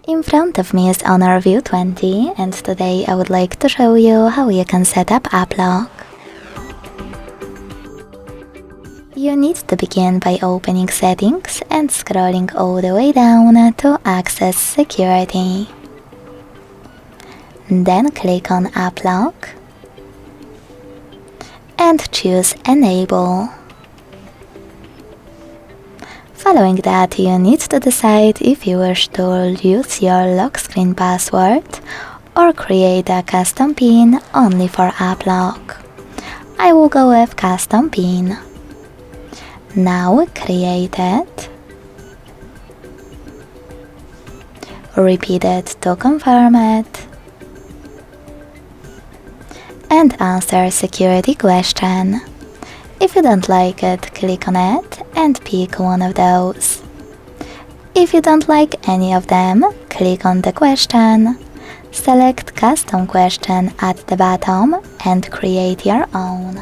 In front of me is Honor View 20, and today I would like to show you how you can set up app lock. You need to begin by opening settings and scrolling all the way down to access security. Then click on app lock and choose enable. Following that, you need to decide if you wish to use your lock screen password or create a custom PIN only for app lock. I will go with custom PIN. Now create it. Repeat it to confirm it. And answer security question. If you don't like it, click on it and pick one of those. If you don't like any of them, click on the question, select custom question at the bottom and create your own.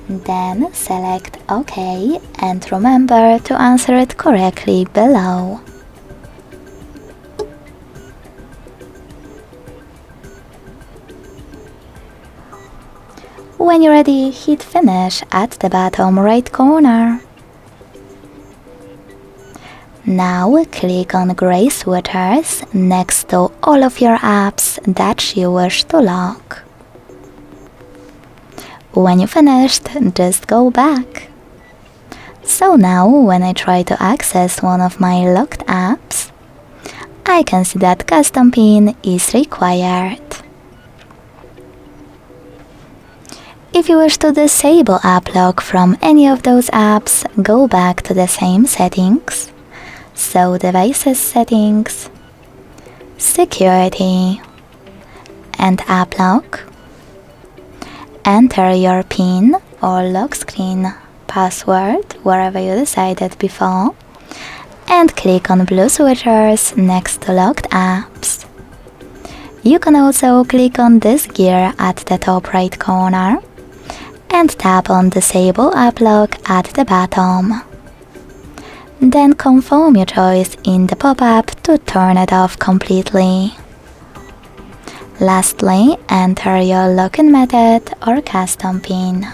Then select OK and remember to answer it correctly below. When you're ready, hit finish at the bottom right corner. Now click on gray switches next to all of your apps that you wish to lock. When you finished, just go back. So now, when I try to access one of my locked apps, I can see that custom PIN is required. If you wish to disable app lock from any of those apps, go back to the same settings. So devices settings, security, and app lock. Enter your PIN or lock screen password wherever you decided before and click on blue switchers next to locked apps. You can also click on this gear at the top right corner and tap on disable app lock at the bottom. Then confirm your choice in the pop-up to turn it off completely. Lastly, enter your login method or custom PIN.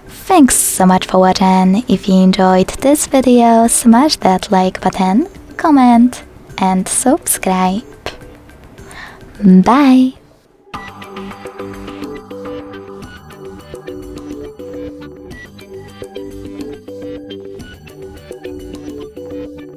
Thanks so much for watching. If you enjoyed this video, smash that like button, comment and subscribe. Bye!